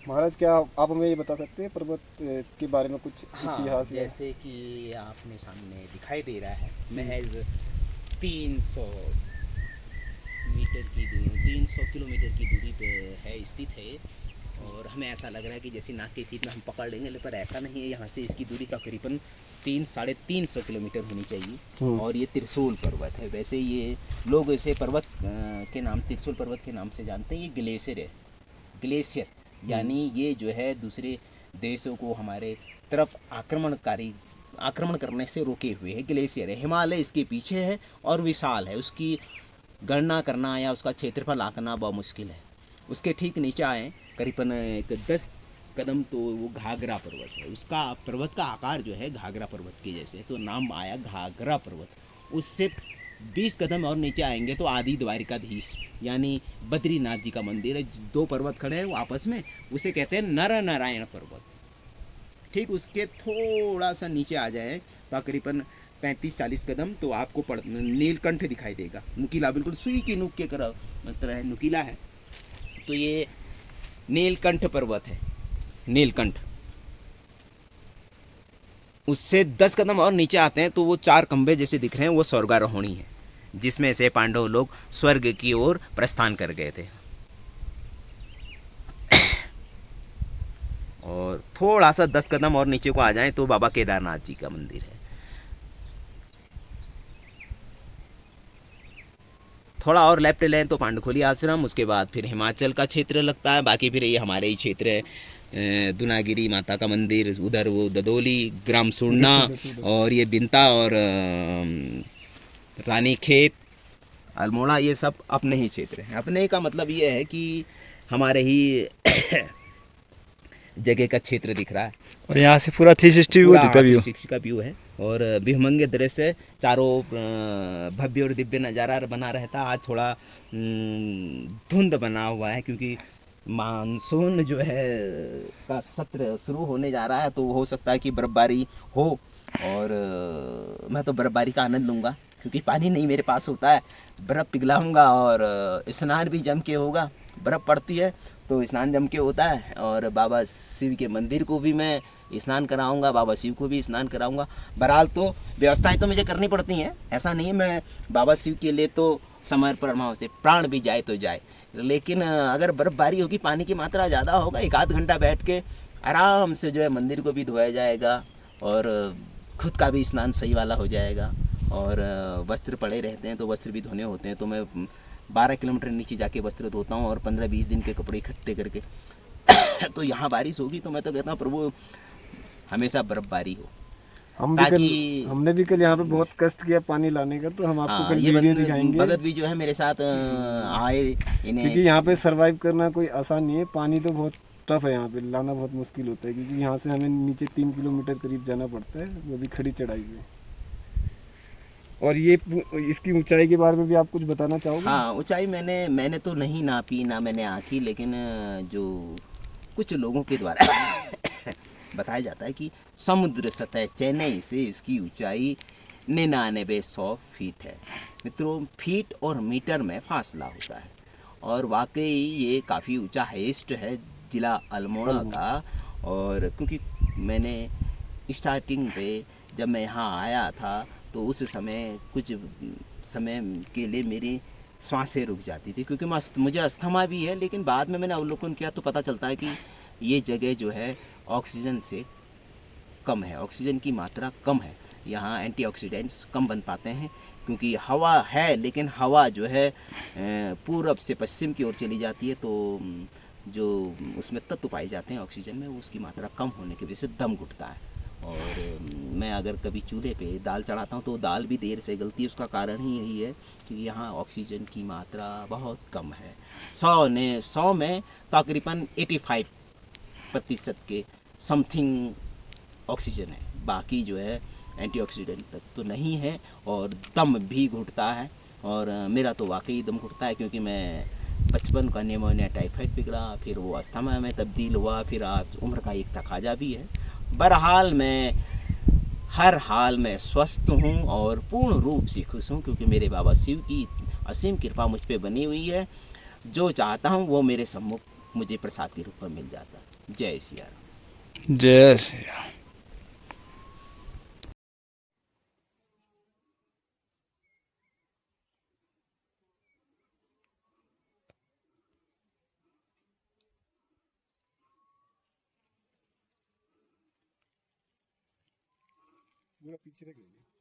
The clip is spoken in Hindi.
महाराज, क्या आप हमें ये बता सकते हैं पर्वत के बारे में कुछ हाँ, इतिहास या? जैसे कि आपने सामने दिखाई दे रहा है, महज 300 मीटर की दूरी, 300 किलोमीटर की दूरी पे है, स्थित है। और हमें ऐसा लग रहा है कि जैसे नाक की सीट में हम पकड़ लेंगे, पर ऐसा नहीं है। यहाँ से इसकी दूरी तकरीबन 300 साढ़े 300 किलोमीटर होनी चाहिए। हम्म। और ये त्रिशूल पर्वत है। वैसे ये लोग इसे पर्वत के नाम, त्रिशूल पर्वत के नाम से जानते हैं। ये ग्लेशियर है, ग्लेशियर हम्म। यानी ये जो है दूसरे देशों को हमारे तरफ आक्रमण करने से रोके हुए है। ग्लेशियर है, हिमालय इसके पीछे है और विशाल है। उसकी गणना करना या उसका क्षेत्रफल आंकना बहुत मुश्किल है। उसके ठीक नीचे आए करीबन एक 10 कदम तो वो घाघरा पर्वत है। उसका पर्वत का आकार जो है घाघरा पर्वत के जैसे, तो नाम आया घाघरा पर्वत। उससे 20 कदम और नीचे आएंगे तो आदि द्वारिकाधीश यानी बद्रीनाथ जी का मंदिर है। दो पर्वत खड़े हैं वो आपस में, उसे कहते हैं नर नारायण पर्वत। ठीक उसके थोड़ा सा नीचे आ जाए तकरीबन 35-40 कदम तो आपको नीलकंठ दिखाई देगा। नुकीला, बिल्कुल सुई की नुक के तरह है, नुकीला है। तो ये नीलकंठ पर्वत है, नीलकंठ। उससे 10 कदम और नीचे आते हैं तो वो चार खंबे जैसे दिख रहे हैं, वो स्वर्गारोहणी है, जिसमें से पांडव लोग स्वर्ग की ओर प्रस्थान कर गए थे। और थोड़ा सा 10 कदम और नीचे को आ जाएं तो बाबा केदारनाथ जी का मंदिर है। थोड़ा और लेफ्ट लें तो पांडुखोली आश्रम, उसके बाद फिर हिमाचल का क्षेत्र लगता है। बाकी फिर ये हमारे ही क्षेत्र है। दुनागिरी माता का मंदिर, उधर वो ददोली, ग्राम सुरना, और ये बिंता और रानी खेत, अल्मोड़ा, ये सब अपने ही क्षेत्र हैं। अपने का मतलब ये है कि हमारे ही जगह का क्षेत्र दिख रहा है। और यहाँ से पूरा 360 व्यू पूरा दिखता व्यू। 360 का व्यू है और विहंगम दृश्य, चारों भव्य और दिव्य नज़ारा बना रहता। आज थोड़ा धुंध बना हुआ है क्योंकि मानसून जो है का सत्र शुरू होने जा रहा है, तो हो सकता है कि बर्फबारी हो। और मैं तो बर्फबारी का आनंद लूँगा क्योंकि पानी नहीं मेरे पास होता है। बर्फ़ पिघलाऊँगा और स्नान भी जम के होगा। बर्फ़ पड़ती है तो स्नान जम के होता है। और बाबा शिव के मंदिर को भी मैं स्नान कराऊंगा, बाबा शिव को भी स्नान कराऊंगा। बहरहाल तो व्यवस्थाएं तो मुझे करनी पड़ती हैं, ऐसा नहीं। मैं बाबा शिव के लिए तो समर्पण भाव से प्राण भी जाए तो जाए। लेकिन अगर बर्फबारी होगी, पानी की मात्रा ज़्यादा होगा, 1 आध घंटा बैठ के आराम से जो है मंदिर को भी धोया जाएगा और खुद का भी स्नान सही वाला हो जाएगा। और वस्त्र पड़े रहते हैं तो वस्त्र भी धोने होते हैं, तो मैं 12 किलोमीटर नीचे जाके वस्त्र धोता हूँ और 15-20 दिन के कपड़े इकट्ठे करके। तो यहाँ बारिश होगी तो मैं तो कहता हूँ प्रभु हमेशा बर्फबारी हो, हम भी कल ताकि हमने भी कल यहाँ पे बहुत कष्ट किया पानी लाने का, तो हम आपको हाँ, कल ये वीडियो दिखाएंगे। भगत भी जो है मेरे साथ आए। क्योंकि इन्हें यहाँ पे सरवाइव करना कोई आसान नहीं है, पानी तो बहुत टफ है, यहाँ पे लाना बहुत मुश्किल होता है, क्योंकि यहाँ से हमें नीचे 3 किलोमीटर करीब जाना पड़ता है, वो भी खड़ी चढ़ाई में। और ये इसकी ऊंचाई के बारे में भी आप कुछ बताना चाहोगे? हाँ, ऊंचाई मैंने तो नहीं नापी ना मैंने आँखी, लेकिन जो कुछ लोगों के द्वारा बताया जाता है कि समुद्र सतह चेन्नई से इसकी ऊंचाई 99-100 फीट है। मित्रों, फीट और मीटर में फासला होता है। और वाकई ये काफ़ी ऊंचा हाईएस्ट है ज़िला अल्मोड़ा अल्मोड़ा। का। और क्योंकि मैंने स्टार्टिंग पे जब मैं यहाँ आया था तो उस समय कुछ समय के लिए मेरी सांसें रुक जाती थी, क्योंकि मुझे अस्थमा भी है। लेकिन बाद में मैंने अवलोकन किया तो पता चलता है कि ये जगह जो है ऑक्सीजन से कम है, ऑक्सीजन की मात्रा कम है। यहाँ एंटीऑक्सीडेंट्स कम बन पाते हैं क्योंकि हवा है, लेकिन हवा जो है पूरब से पश्चिम की ओर चली जाती है, तो जो उसमें तत्व पाए जाते हैं ऑक्सीजन में, उसकी मात्रा कम होने की वजह से दम घुटता है। और मैं अगर कभी चूल्हे पे दाल चढ़ाता हूँ तो दाल भी देर से गलती है। उसका कारण ही यही है कि यहाँ ऑक्सीजन की मात्रा बहुत कम है। 100 में तकरीबन 85% के समथिंग ऑक्सीजन है, बाकी जो है एंटीऑक्सीडेंट तक तो नहीं है। और दम भी घुटता है। और मेरा तो वाकई दम घुटता है क्योंकि मैं बचपन का निमोनिया टाइफाइड बिगड़ा, फिर वो अस्थमा में तब्दील हुआ, फिर आज उम्र का एक तकाजा भी है। बहरहाल मैं हर हाल में स्वस्थ हूँ और पूर्ण रूप से खुश हूँ, क्योंकि मेरे बाबा शिव की असीम कृपा मुझ पर बनी हुई है। जो चाहता हूँ वो मेरे सम्मुख मुझे प्रसाद के रूप में मिल जाता है। जय सिया राम। जय श्री राम। पूरा पीछे रख लेंगे।